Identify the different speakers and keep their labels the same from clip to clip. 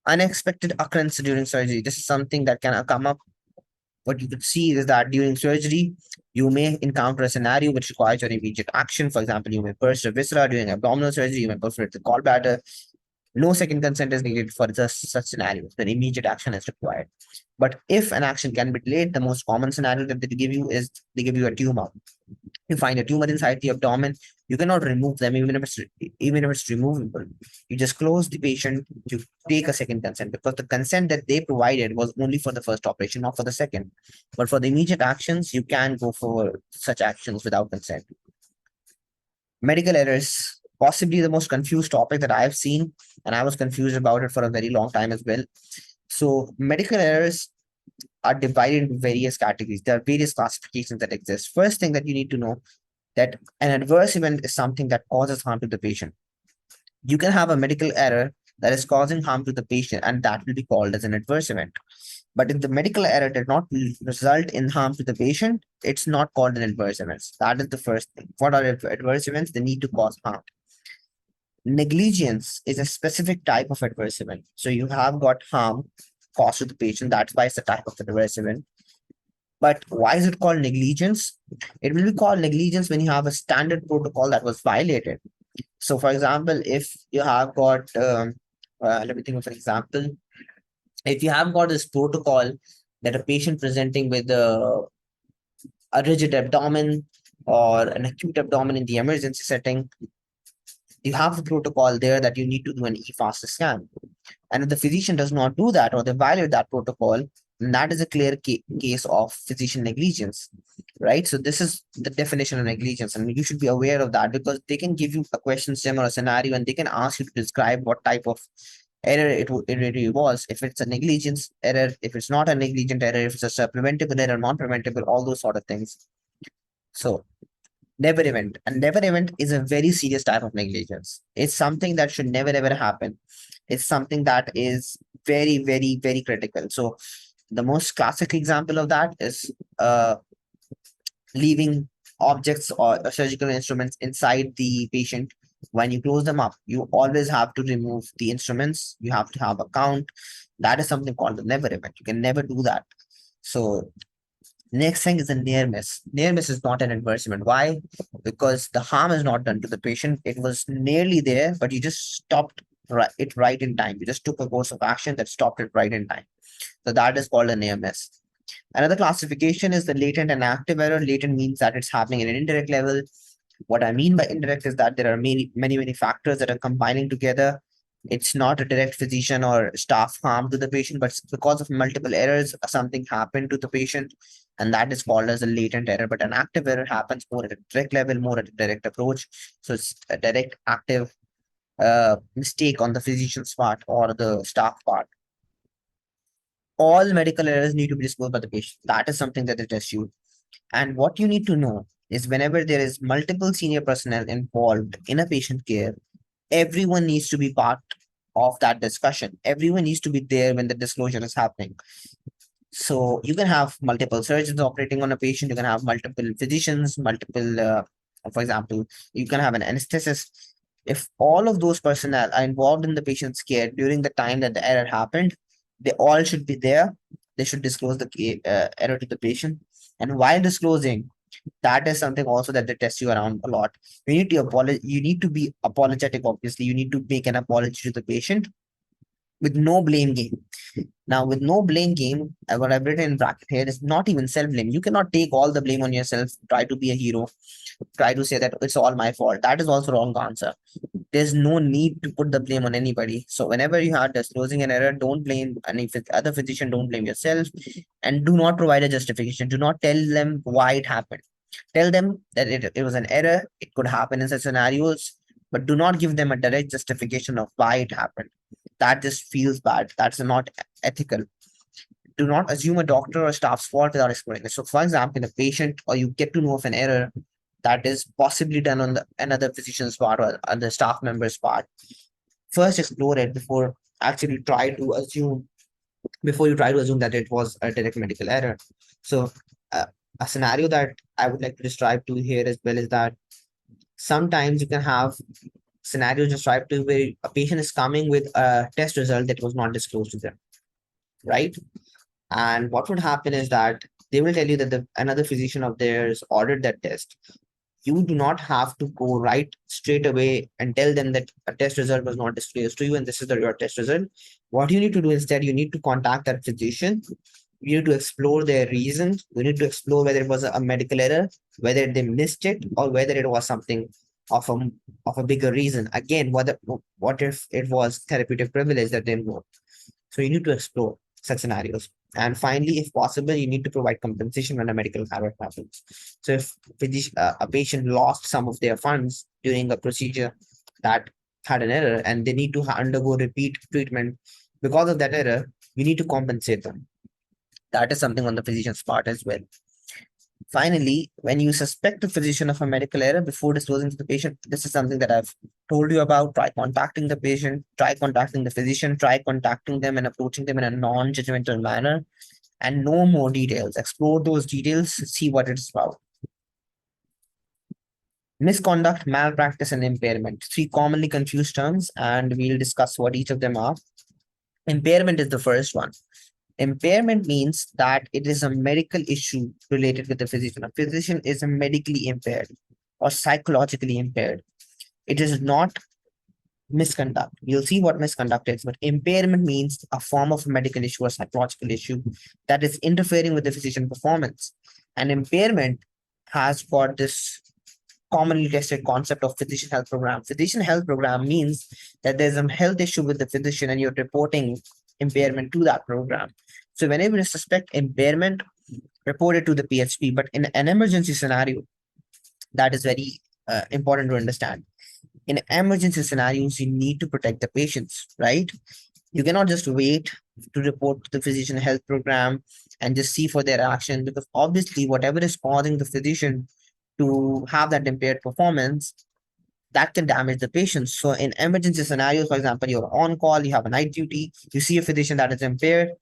Speaker 1: Unexpected occurrence during surgery. This is something that can come up. What you could see is that during surgery, you may encounter a scenario which requires your immediate action. For example, you may burst a viscera during abdominal surgery, you may perforate the gallbladder. No second consent is needed for just such scenarios. Then immediate action is required. But if an action can be delayed, the most common scenario that they give you is they give you a tumor. You find a tumor inside the abdomen, you cannot remove them even if it's removable. You just close the patient to take a second consent, because the consent that they provided was only for the first operation, not for the second. But for the immediate actions, you can go for such actions without consent. Medical errors, possibly the most confused topic that I've seen, and I was confused about it for a very long time as well. So medical errors are divided into various categories. There are various classifications that exist. First thing that you need to know, that an adverse event is something that causes harm to the patient. You can have a medical error that is causing harm to the patient, and that will be called as an adverse event. But if the medical error did not result in harm to the patient, it's not called an adverse event. That is the first thing. What are adverse events? They need to cause harm. Negligence is a specific type of adverse event. So you have got harm caused to the patient. That's why it's a type of adverse event. But why is it called negligence? It will be called negligence when you have a standard protocol that was violated. So, for example, if you have got, let me think of an example. If you have got this protocol that a patient presenting with a rigid abdomen or an acute abdomen in the emergency setting, you have the protocol there that you need to do an e-fast scan. And if the physician does not do that, or they violate that protocol, then that is a clear case of physician negligence, right? So this is the definition of negligence, and you should be aware of that, because they can give you a question sim or a scenario, and they can ask you to describe what type of error it really was. If it's a negligence error, if it's not a negligent error, if it's a preventable error, non-preventable, all those sort of things. So never event. And never event is a very serious type of negligence. It's something that should never ever happen. It's something that is very, very, very critical. So the most classic example of that is leaving objects or surgical instruments inside the patient. When you close them up, you always have to remove the instruments. You have to have a count. That is something called the never event. You can never do that. So next thing is a near miss. Near miss is not an adverse event. Why? Because the harm is not done to the patient. It was nearly there, but you just stopped it right in time. You just took a course of action that stopped it right in time. So that is called a near miss. Another classification is the latent and active error. Latent means that it's happening at an indirect level. What I mean by indirect is that there are many factors that are combining together. It's not a direct physician or staff harm to the patient, but because of multiple errors, something happened to the patient, and that is called as a latent error. But an active error happens more at a direct level, more at a direct approach. So it's a direct active mistake on the physician's part or the staff part. All medical errors need to be disclosed by the patient. That is something that they test you. And what you need to know is, whenever there is multiple senior personnel involved in a patient care, everyone needs to be part of that discussion. Everyone needs to be there when the disclosure is happening. So you can have multiple surgeons operating on a patient. You can have multiple physicians, for example, you can have an anesthetist. If all of those personnel are involved in the patient's care during the time that the error happened, they all should be there. They should disclose the error to the patient. And while disclosing, that is something also that they test you around a lot. You need to be apologetic. Obviously, you need to make an apology to the patient with no blame game. Now, with no blame game, what I've written in bracket here is not even self blame. You cannot take all the blame on yourself, try to be a hero, try to say that it's all my fault. That is also wrong answer. There's no need to put the blame on anybody. So whenever you are disclosing an error, don't blame any other physician, don't blame yourself, and do not provide a justification. Do not tell them why it happened. Tell them that it was an error, it could happen in such scenarios, but do not give them a direct justification of why it happened. That just feels bad. That's not ethical. Do not assume a doctor or staff's fault without exploring it. So, for example, a patient, or you get to know of an error that is possibly done on another physician's part or on the staff member's part, first explore it actually try to assume before you try to assume that it was a direct medical error. So, uh, a scenario that I would like to describe to you here as well is that sometimes you can have scenario described to where a patient is coming with a test result that was not disclosed to them, right? And what would happen is that they will tell you that another physician of theirs ordered that test. You do not have to go right straight away and tell them that a test result was not disclosed to you and this is your test result. What you need to do instead, you need to contact that physician. You need to explore their reasons. You need to explore whether it was a medical error, whether they missed it, or whether it was something of a of a bigger reason. Again, what if it was therapeutic privilege that didn't work? So you need to explore such scenarios. And finally, if possible, you need to provide compensation when a medical error happens. So if a patient lost some of their funds during a procedure that had an error and they need to undergo repeat treatment because of that error, you need to compensate them. That is something on the physician's part as well. Finally, when you suspect the physician of a medical error before disclosing to the patient, this is something that I've told you about. Try contacting the patient, try contacting the physician, try contacting them and approaching them in a non-judgmental manner, and know more details. Explore those details, see what it's about. Misconduct, malpractice, and impairment. Three commonly confused terms, and we'll discuss what each of them are. Impairment is the first one. Impairment means that it is a medical issue related with the physician. A physician is medically impaired or psychologically impaired. It is not misconduct. You'll see what misconduct is, but impairment means a form of medical issue or psychological issue that is interfering with the physician performance. And impairment has got this commonly tested concept of physician health program. Physician health program means that there's a health issue with the physician and you're reporting impairment to that program. So whenever you suspect impairment, report it to the PHP. But in an emergency scenario, that is very important to understand. In emergency scenarios, you need to protect the patients, right? You cannot just wait to report to the physician health program and just see for their action, because obviously whatever is causing the physician to have that impaired performance, that can damage the patient. So in emergency scenarios, for example, you're on call, you have a night duty, you see a physician that is impaired,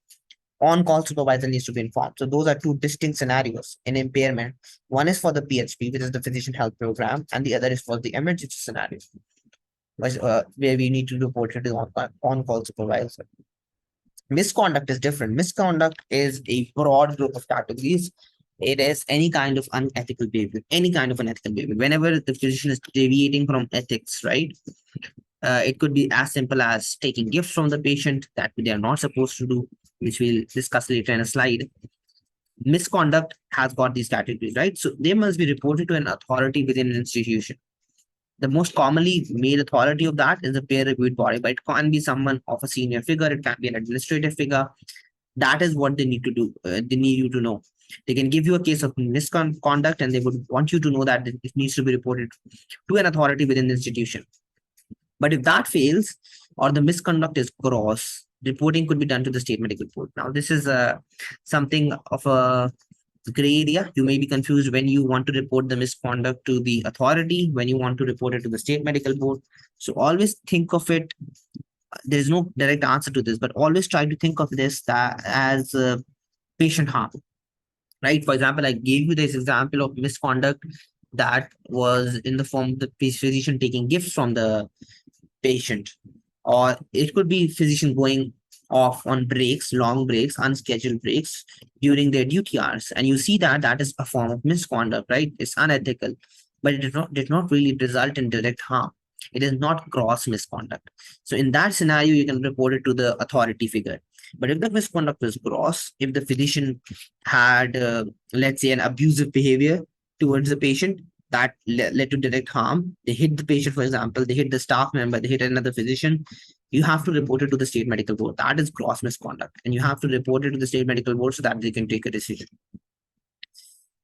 Speaker 1: on-call supervisor needs to be informed. So those are two distinct scenarios in impairment. One is for the PHP, which is the physician health program, and the other is for the emergency scenario, where we need to report it to the on-call supervisor. Misconduct is different. Misconduct is a broad group of categories. It is any kind of unethical behavior, any kind of unethical behavior. Whenever the physician is deviating from ethics, right? It could be as simple as taking gifts from the patient that they are not supposed to do, which we'll discuss later in a slide. Misconduct has got these categories, right? So they must be reported to an authority within an institution. The most commonly made authority of that is a peer-reviewed body, but it can be someone of a senior figure, it can be an administrative figure. That is what they need to do. They need you to know. They can give you a case of misconduct and they would want you to know that it needs to be reported to an authority within the institution. But if that fails or the misconduct is gross, reporting could be done to the state medical board. Now, this is something of a gray area. You may be confused when you want to report the misconduct to the authority, when you want to report it to the state medical board. So always think of it. There is no direct answer to this, but always try to think of this as patient harm, right? For example, I gave you this example of misconduct that was in the form of the physician taking gifts from the patient, or it could be physician going off on breaks, long breaks, unscheduled breaks during their duty hours. And you see that that is a form of misconduct, right? It's unethical, but it did not really result in direct harm. It is not gross misconduct. So in that scenario, you can report it to the authority figure. But if the misconduct was gross, if the physician had, let's say, an abusive behavior towards the patient that led to direct harm, they hit the patient, for example, they hit the staff member, they hit another physician, you have to report it to the state medical board. That is gross misconduct. And you have to report it to the state medical board so that they can take a decision.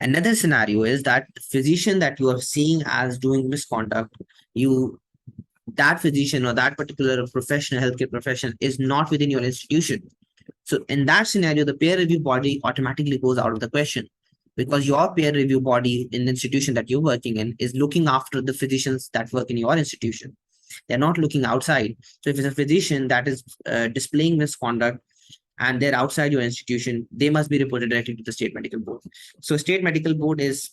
Speaker 1: Another scenario is that the physician that you are seeing as doing misconduct, that physician or that particular professional, healthcare professional, is not within your institution. So in that scenario, the peer review body automatically goes out of the question, because your peer review body in the institution that you're working in is looking after the physicians that work in your institution. They're not looking outside. So if it's a physician that is displaying misconduct and they're outside your institution, they must be reported directly to the state medical board. So state medical board is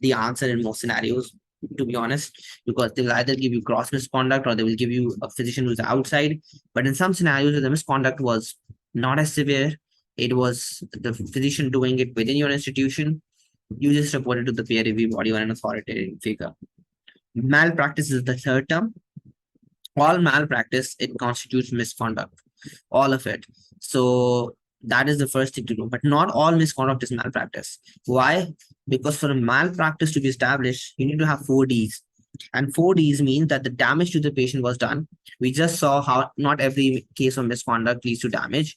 Speaker 1: the answer in most scenarios. to be honest, because they will either give you gross misconduct or they will give you a physician who's outside. But in some scenarios, the misconduct was not as severe, it was the physician doing it within your institution, you just report it to the peer review body or an authoritative figure. Malpractice is the third term. All malpractice, it constitutes misconduct, all of it. So that is the first thing to do. But not all misconduct is malpractice. Why? Because for a malpractice to be established, you need to have 4Ds. And 4Ds means that the damage to the patient was done. We just saw how not every case of misconduct leads to damage.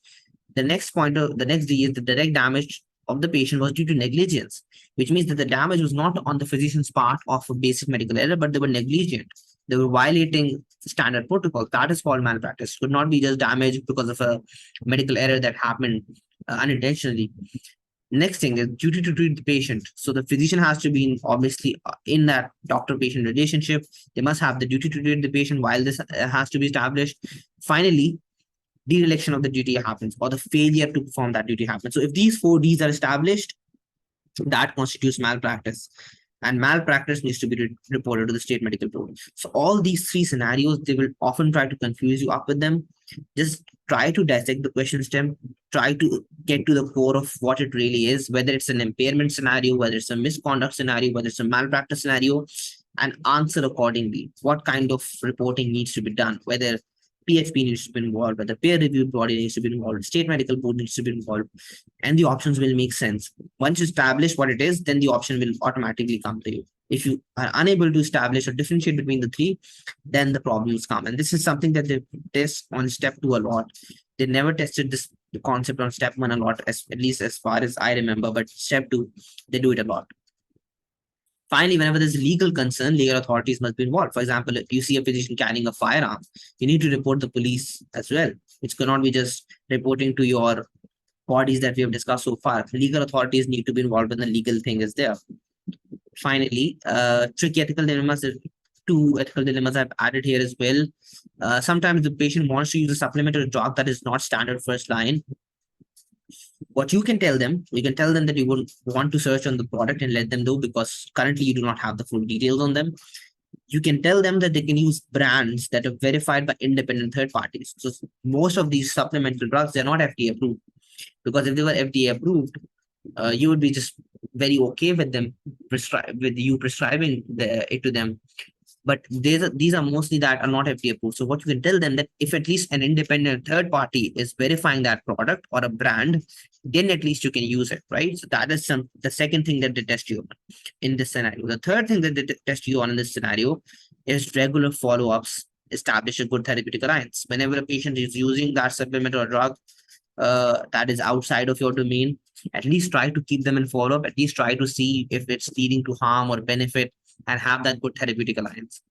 Speaker 1: The next point of the next D is the direct damage of the patient was due to negligence, which means that the damage was not on the physician's part of a basic medical error, but they were negligent. They were violating standard protocol. That is called malpractice. It could not be just damage because of a medical error that happened unintentionally. Next thing is duty to treat the patient. So the physician has to be obviously in that doctor-patient relationship. They must have the duty to treat the patient while this has to be established. Finally, dereliction of the duty happens or the failure to perform that duty happens. So if these 4Ds are established, that constitutes malpractice. And malpractice needs to be reported to the state medical board. So all these three scenarios, they will often try to confuse you up with them. Just try to dissect the question stem, try to get to the core of what it really is, whether it's an impairment scenario, whether it's a misconduct scenario, whether it's a malpractice scenario, and answer accordingly. What kind of reporting needs to be done, whether PHP needs to be involved, whether peer review body needs to be involved, state medical board needs to be involved, and the options will make sense. Once you establish what it is, then the option will automatically come to you. If you are unable to establish or differentiate between the three, then the problems come. And this is something that they test on step 2 a lot. They never tested this concept on step 1 a lot, at least as far as I remember, but step 2, they do it a lot. Finally, whenever there's a legal concern, legal authorities must be involved. For example, if you see a physician carrying a firearm, you need to report the police as well. It cannot be just reporting to your bodies that we have discussed so far. Legal authorities need to be involved when the legal thing is there. Finally, tricky ethical dilemmas. 2 ethical dilemmas I've added here as well. Sometimes the patient wants to use a supplement or a drug that is not standard first line. What you can tell them that you would want to search on the product and let them know, because currently you do not have the full details on them. You can tell them that they can use brands that are verified by independent third parties. So most of these supplemental drugs, they're not FDA approved, because if they were FDA approved, you would be just very okay with them prescribing it to them. But these are mostly that are not FDA approved. So what you can tell them that if at least an independent third party is verifying that product or a brand, then at least you can use it, right? So that is the second thing that they test you on in this scenario. The third thing that they test you on in this scenario is regular follow-ups, establish a good therapeutic alliance. Whenever a patient is using that supplement or drug that is outside of your domain, at least try to keep them in follow-up, at least try to see if it's leading to harm or benefit, and have that good therapeutic alliance.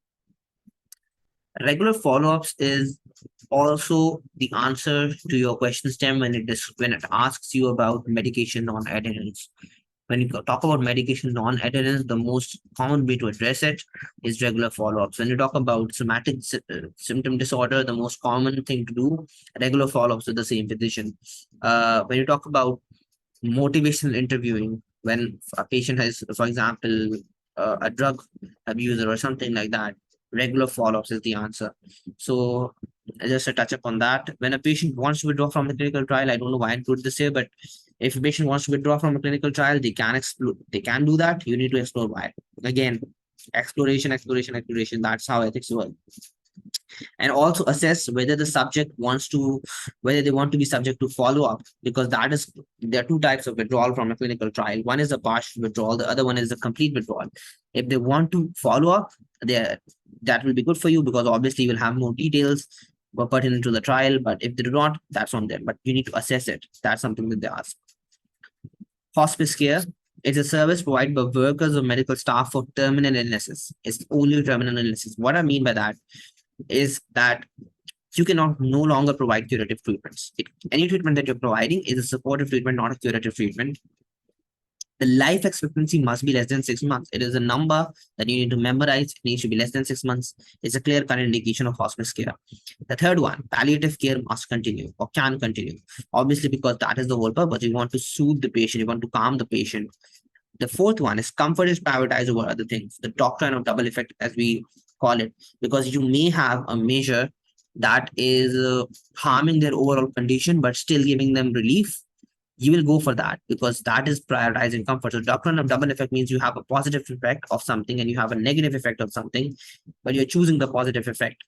Speaker 1: Regular follow-ups is also the answer to your question stem when it asks you about medication non-adherence. When you talk about medication non-adherence, the most common way to address it is regular follow-ups. When you talk about somatic symptom disorder, the most common thing to do, regular follow-ups with the same physician. When you talk about motivational interviewing, when a patient has, for example, a drug abuser or something like that, regular follow-ups is the answer. So just a touch up on that. When a patient wants to withdraw from the clinical trial, I don't know why I include this here, but if a patient wants to withdraw from a clinical trial, they can do that. You need to explore why. Again, exploration. That's how ethics work. And also assess whether the subject whether they want to be subject to follow-up, because there are 2 types of withdrawal from a clinical trial. One is a partial withdrawal, the other one is a complete withdrawal. If they want to follow up, that will be good for you, because obviously you will have more details pertinent to the trial. But if they do not, that's on them, but you need to assess it. That's something that they ask. Hospice care is a service provided by workers or medical staff for terminal illnesses. It's only terminal illnesses. What I mean by that is that you cannot no longer provide curative treatments. Any treatment that you're providing is a supportive treatment, not a curative treatment. The life expectancy must be less than 6 months. It is a number that you need to memorize. It needs to be less than 6 months. It's a clear-cut indication of hospice care. The third one, palliative care must continue or can continue. Obviously, because that is the whole purpose. You want to soothe the patient. You want to calm the patient. The fourth one is comfort is prioritized over other things, the doctrine of double effect, as we call it, because you may have a measure that is harming their overall condition, but still giving them relief. You will go for that because that is prioritizing comfort. So doctrine of double effect means you have a positive effect of something and you have a negative effect of something, but you're choosing the positive effect.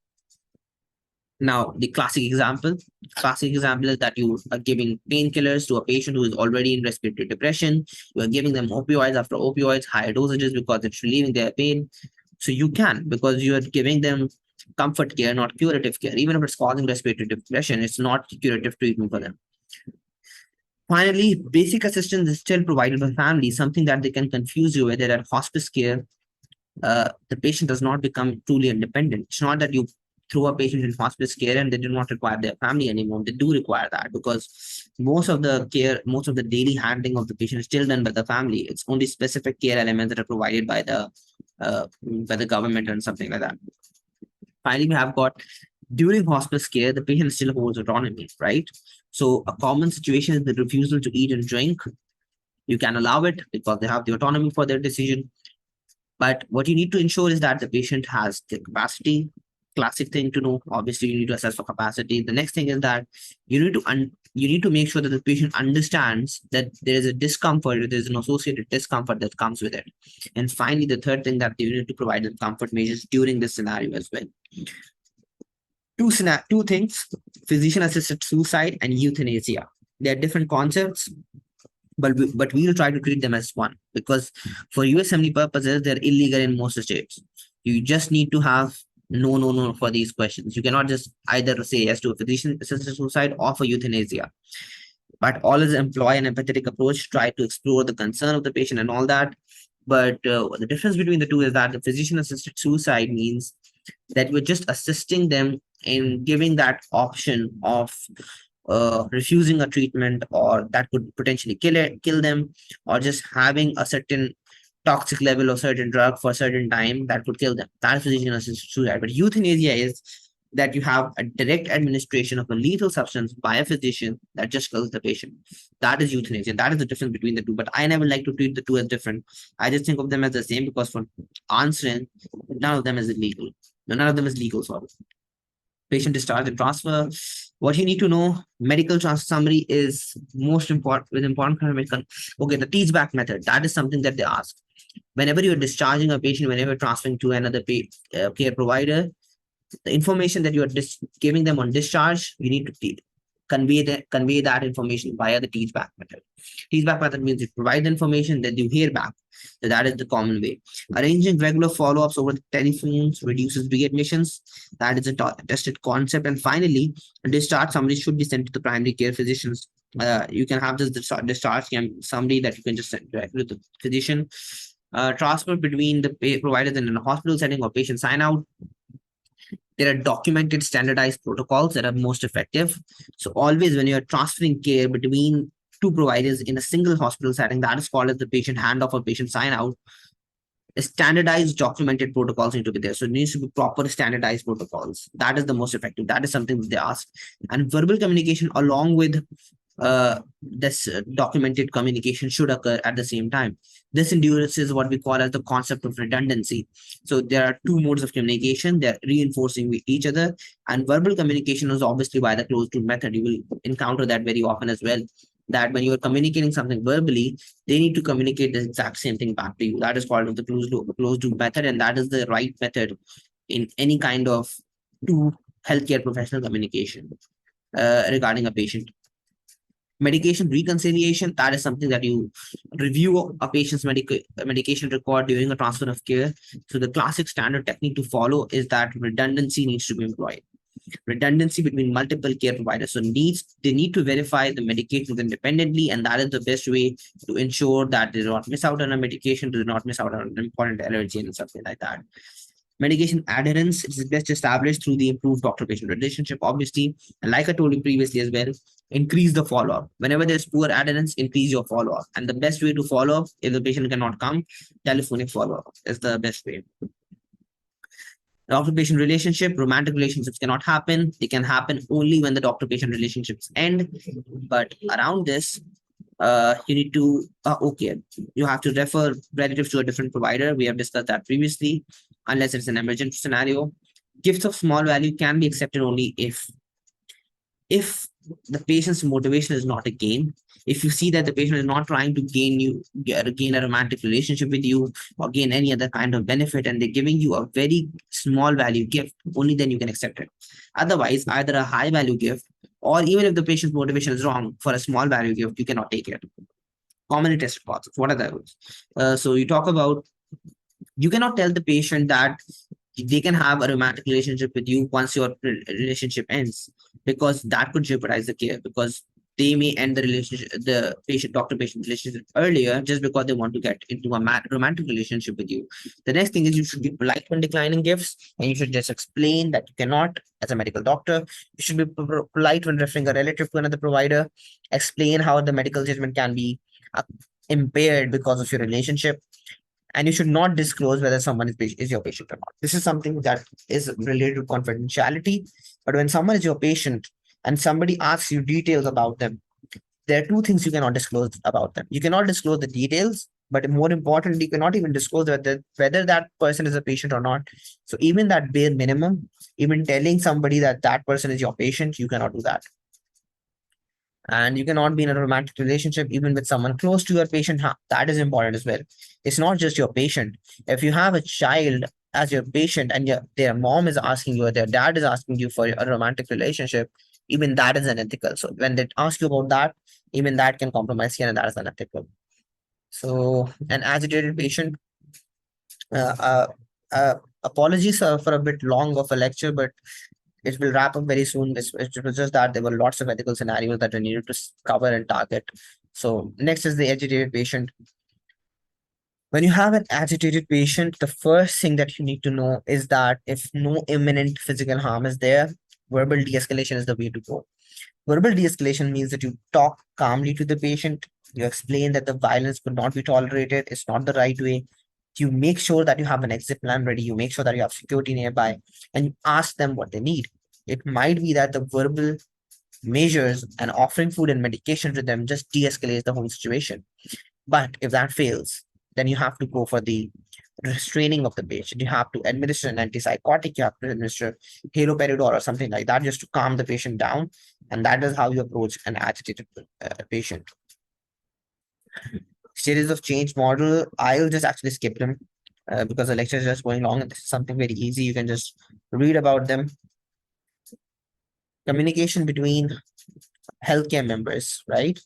Speaker 1: Now, the classic example is that you are giving painkillers to a patient who is already in respiratory depression. You are giving them opioids after opioids, higher dosages because it's relieving their pain. So you can, because you are giving them comfort care, not curative care. Even if it's causing respiratory depression, it's not curative treatment for them. Finally, basic assistance is still provided by families, something that they can confuse you with. At hospice care, the patient does not become truly independent. It's not that you throw a patient in hospice care and they do not require their family anymore. They do require that because most of the care, most of the daily handling of the patient is still done by the family. It's only specific care elements that are provided by the government and something like that. Finally, we have got during hospice care, the patient still holds autonomy, right? So a common situation is the refusal to eat and drink. You can allow it because they have the autonomy for their decision. But what you need to ensure is that the patient has the capacity. Classic thing to know. Obviously, you need to assess for capacity. The next thing is that you need to make sure that the patient understands that there is a discomfort, there is an associated discomfort that comes with it. And finally, the third thing that you need to provide is comfort measures during this scenario as well. Two things: physician-assisted suicide and euthanasia. They are different concepts, but we'll try to treat them as one because for USMLE purposes, they're illegal in most states. You just need to have no for these questions. You cannot just either say yes to a physician-assisted suicide or for euthanasia. But always employ an empathetic approach, try to explore the concern of the patient and all that. But the difference between the two is that the physician-assisted suicide means that you're just assisting them in giving that option of refusing a treatment or that could potentially kill them, or just having a certain toxic level of certain drug for a certain time that could kill them. That is physician-assisted suicide. But euthanasia is that you have a direct administration of a lethal substance by a physician that just kills the patient. That is euthanasia. That is the difference between the two. But I never like to treat the two as different. I just think of them as the same because for answering, none of them is illegal. None of them is legal, sorry. Patient discharge and transfer. What you need to know, medical transfer summary is most important with important medical. Okay, the teach back method. That is something that they ask. Whenever you're discharging a patient, whenever you're transferring to another care provider, the information that you're giving them on discharge, you need to convey that information via the teach back method. Teach back method means you provide the information, then you hear back. So that is the common way. Arranging regular follow-ups over the telephones reduces readmissions. That is a tested concept. And finally, a discharge summary should be sent to the primary care physicians. You can have this discharge summary that you can just send directly to the physician. Transfer between the providers in a hospital setting or patient sign out. There are documented standardized protocols that are most effective. So always when you're transferring care between two providers in a single hospital setting, that is called as the patient handoff or patient sign out. Standardized documented protocols need to be there. So it needs to be proper standardized protocols. That is the most effective. That is something that they ask. And verbal communication along with this documented communication should occur at the same time. This induces what we call as the concept of redundancy. So there are two modes of communication. They're reinforcing with each other. And verbal communication is obviously by the closed loop method. You will encounter that very often as well. That when you're communicating something verbally, they need to communicate the exact same thing back to you. That is called the closed loop method. And that is the right method in any kind of two healthcare professional communication regarding a patient. Medication reconciliation, that is something that you review a patient's medication record during a transfer of care. So the classic standard technique to follow is that redundancy needs to be employed. Redundancy between multiple care providers. So they need to verify the medications independently, and that is the best way to ensure that they do not miss out on a medication, do not miss out on an important allergy and something like that. Medication adherence is best established through the improved doctor-patient relationship, obviously. And like I told you previously as well, increase the follow-up. Whenever there's poor adherence, increase your follow-up. And the best way to follow up, if the patient cannot come, telephonic follow-up is the best way. Doctor-patient relationship, romantic relationships cannot happen. They can happen only when the doctor-patient relationships end. But around this, you need to okay, you have to refer relatives to a different provider. We have discussed that previously, unless it's an emergent scenario. Gifts of small value can be accepted only if the patient's motivation is not a gain. If you see that the patient is not trying to gain a romantic relationship with you or gain any other kind of benefit, and they're giving you a very small value gift, only then you can accept it. Otherwise, either a high value gift, or even if the patient's motivation is wrong, for a small value gift, you cannot take it. Commonly tested concepts. What are those? So you talk about, you cannot tell the patient that they can have a romantic relationship with you once your relationship ends, because that could jeopardize the care, because they may end the relationship, the patient doctor patient relationship earlier, just because they want to get into a romantic relationship with you. The next thing is, you should be polite when declining gifts, and you should just explain that you cannot. As a medical doctor, you should be polite when referring a relative to another provider. Explain how the medical judgment can be uh, impaired because of your relationship, and you should not disclose whether someone is your patient or not. This is something that is related to confidentiality. But when someone is your patient and somebody asks you details about them, there are two things you cannot disclose about them. You cannot disclose the details, but more importantly, you cannot even disclose whether that person is a patient or not. So even that bare minimum, even telling somebody that that person is your patient, you cannot do that. And you cannot be in a romantic relationship even with someone close to your patient. That is important as well. It's not just your patient. If you have a child as your patient, and their mom is asking you, or their dad is asking you for a romantic relationship, even that is unethical. So when they ask you about that, even that can compromise you, and that is unethical. So an agitated patient, uh, uh, apologies for a bit long of a lecture, but it will wrap up very soon. It was just that there were lots of ethical scenarios that we needed to cover and target. So next is the agitated patient. When you have an agitated patient, the first thing that you need to know is that if no imminent physical harm is there, verbal de-escalation is the way to go. Verbal de-escalation means that you talk calmly to the patient. You explain that the violence could not be tolerated. It's not the right way. You make sure that you have an exit plan ready. You make sure that you have security nearby, and you ask them what they need. It might be that the verbal measures and offering food and medication to them just de-escalates the whole situation. But if that fails, then you have to go for the restraining of the patient. You have to administer an antipsychotic. You have to administer haloperidol or something like that, just to calm the patient down. And that is how you approach an agitated patient. Series of change model, I'll just actually skip them because the lecture is just going long, and this is something very easy. You can just read about them. Communication between healthcare members, right?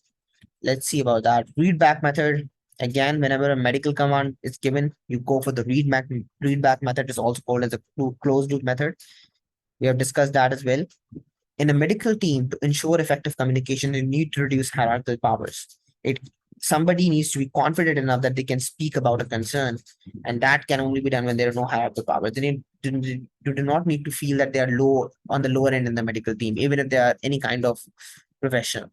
Speaker 1: Let's see about that. Read back method. Again, whenever a medical command is given, you go for the read back method. Is also called as a closed loop method. We have discussed that as well. In a medical team, to ensure effective communication, you need to reduce hierarchical powers. It Somebody needs to be confident enough that they can speak about a concern, and that can only be done when there are no hierarchical powers. They do not need to feel that they are low on the lower end in the medical team, even if they are any kind of professional.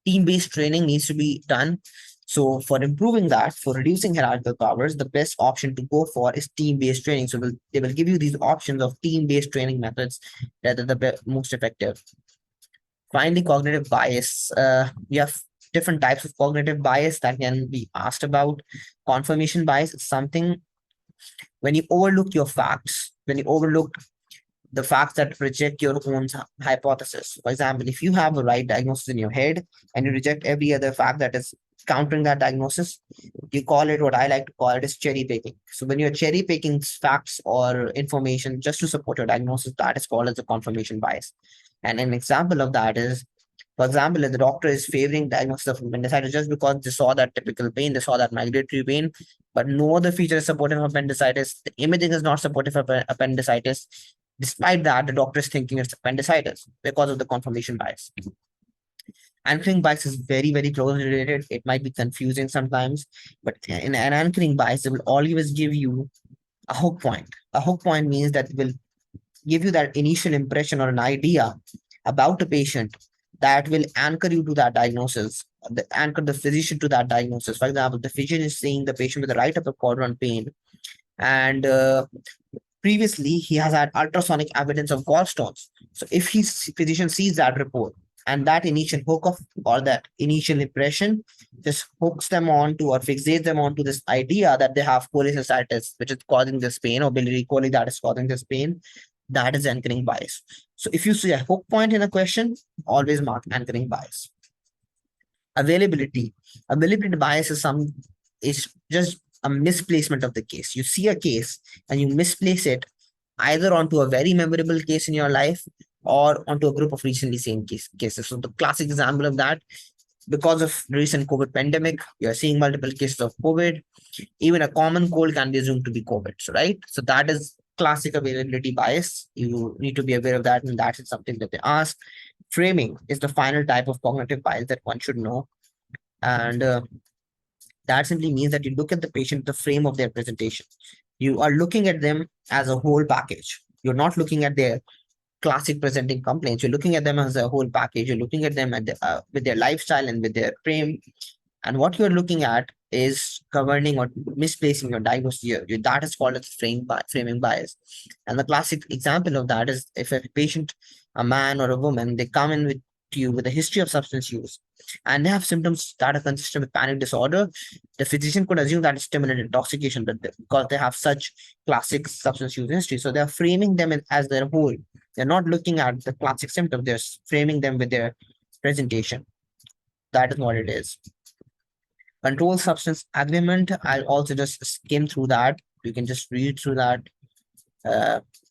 Speaker 1: Team-based training needs to be done. So for improving that, for reducing hierarchical powers, the best option to go for is team-based training. So they will give you these options of team-based training methods that are the most effective. Finally, cognitive bias. We have different types of cognitive bias that can be asked about. Confirmation bias is something when you overlook your facts, when you overlook the facts that reject your own hypothesis. For example, if you have a right diagnosis in your head and you reject every other fact that is countering that diagnosis, you call it, what I like to call it, is cherry picking. So when you're cherry picking facts or information just to support your diagnosis, that is called as a confirmation bias. And an example of that is, for example, if the doctor is favoring diagnosis of appendicitis just because they saw that typical pain, they saw that migratory pain, but no other feature is supportive of appendicitis, the imaging is not supportive of appendicitis. Despite that, the doctor is thinking it's appendicitis because of the confirmation bias. Anchoring bias is very, very closely related. It might be confusing sometimes, but in an anchoring bias, it will always give you a hook point. A hook point means that it will give you that initial impression or an idea about a patient that will anchor you to that diagnosis, anchor the physician to that diagnosis. For example, the physician is seeing the patient with the right upper quadrant pain, and previously he has had ultrasonic evidence of gallstones. So if his physician sees that report And that initial hook of, or that initial impression just hooks them on to or fixates them onto this idea that they have cholecystitis, which is causing this pain, or biliary coli that is causing this pain. That is anchoring bias. So if you see a hook point in a question, always mark anchoring bias. Availability. Availability bias is just a misplacement of the case. You see a case and you misplace it either onto a very memorable case in your life or onto a group of recently seen cases. So the classic example of that, because of the recent COVID pandemic, you're seeing multiple cases of COVID. Even a common cold can be assumed to be COVID, so right? So that is classic availability bias. You need to be aware of that, and that is something that they ask. Framing is the final type of cognitive bias that one should know. And that simply means that you look at the patient, the frame of their presentation. You are looking at them as a whole package. You're not looking at their classic presenting complaints. You're looking at them as a whole package. You're looking at them at with their lifestyle and with their frame. And what you're looking at is governing or misplacing your diagnosis here. That is called as framing bias. And the classic example of that is if a patient, a man or a woman, they come in with you with a history of substance use and they have symptoms that are consistent with panic disorder, the physician could assume that it's stimulant intoxication, but because they have such classic substance use history, so they're framing them as their whole. They're not looking at the classic symptom, they're framing them with their presentation. That is what it is. Controlled substance agreement, I'll also just skim through that. You can just read through that.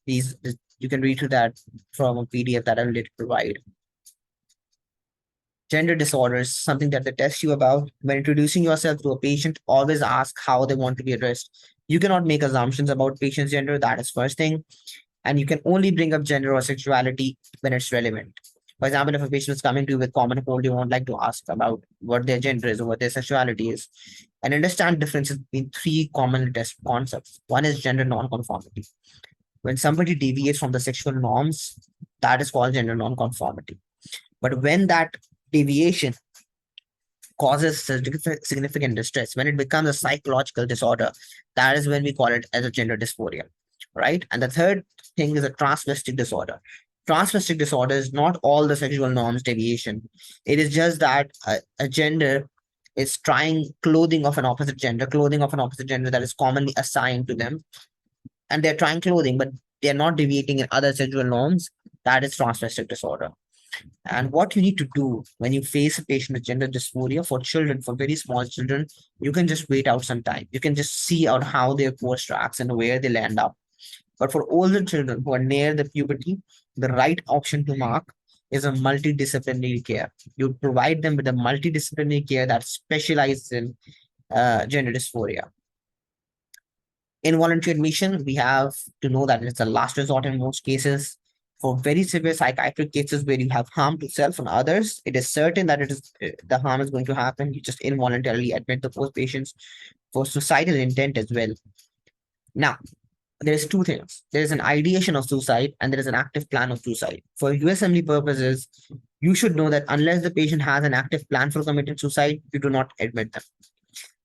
Speaker 1: These you can read through that from a PDF that I will later provide. Gender disorders, something that they test you about. When introducing yourself to a patient, always ask how they want to be addressed. You cannot make assumptions about patient's gender, that is first thing. And you can only bring up gender or sexuality when it's relevant. For example, if a patient is coming to you with common cold, you won't like to ask about what their gender is or what their sexuality is. And understand differences between three common test concepts. One is gender nonconformity. When somebody deviates from the sexual norms, that is called gender nonconformity. But when that deviation causes significant distress, when it becomes a psychological disorder, that is when we call it as a gender dysphoria, right? And the third thing is a transvestic disorder. Transvestic disorder is not all the sexual norms deviation. It is just that a gender is trying clothing of an opposite gender that is commonly assigned to them. And they're trying clothing, but they're not deviating in other sexual norms. That is transvestic disorder. And what you need to do when you face a patient with gender dysphoria for children, for very small children, you can just wait out some time. You can just see out how their course tracks and where they land up. But for older children who are near the puberty, the right option to mark is a multidisciplinary care. You provide them with a multidisciplinary care that specializes in gender dysphoria. Involuntary admission, we have to know that it's a last resort in most cases. For very severe psychiatric cases where you have harm to self and others, it is certain that the harm is going to happen. You just involuntarily admit those patients. For suicidal intent as well. Now, there's two things. There's an ideation of suicide and there is an active plan of suicide. For USMLE purposes, you should know that unless the patient has an active plan for committing suicide, you do not admit them.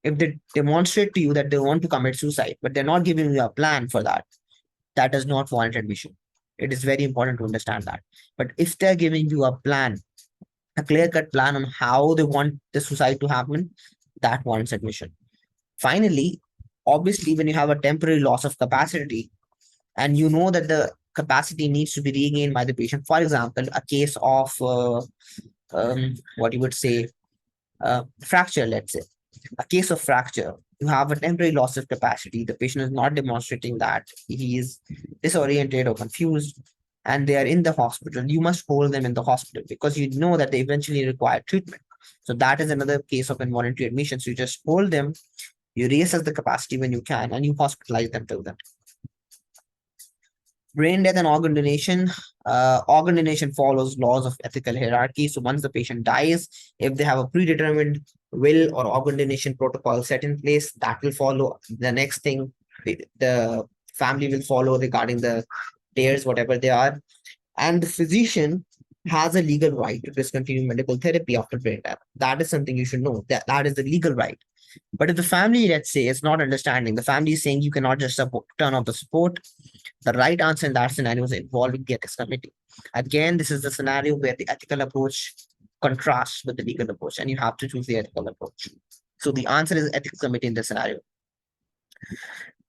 Speaker 1: If they demonstrate to you that they want to commit suicide, but they're not giving you a plan for that, that does not warrant admission. It is very important to understand that. But if they're giving you a plan, a clear-cut plan on how they want the suicide to happen, that warrants admission. Finally, obviously, when you have a temporary loss of capacity and you know that the capacity needs to be regained by the patient, for example, a case of what you would say, fracture, let's say, a case of fracture, you have a temporary loss of capacity. The patient is not demonstrating that he is disoriented or confused, and they are in the hospital. You must hold them in the hospital because you know that they eventually require treatment. So that is another case of involuntary admission. So you just hold them, you reassess the capacity when you can, and you hospitalize them till then. Brain death and organ donation. Organ donation follows laws of ethical hierarchy. So once the patient dies, if they have a predetermined will or organ donation protocol set in place, that will follow. The next thing the family will follow regarding the tears, whatever they are. And the physician has a legal right to discontinue medical therapy after brain death. That is something you should know. That is the legal right. But if the family, let's say, is not understanding, the family is saying you cannot just turn off the support, The right answer in that scenario is involving the ethics committee. Again, this is the scenario where the ethical approach contrasts with the legal approach, and you have to choose the ethical approach. So the answer is ethics committee in this scenario.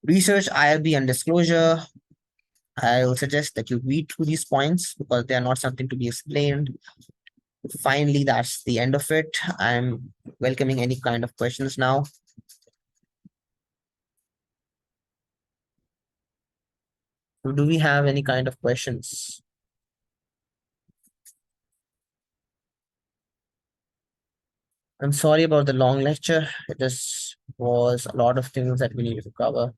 Speaker 1: Research, ILB, and disclosure. I will suggest that you read through these points because they are not something to be explained. Finally, that's the end of it. I'm welcoming any kind of questions now. Do we have any kind of questions? I'm sorry about the long lecture. It just was a lot of things that we needed to cover.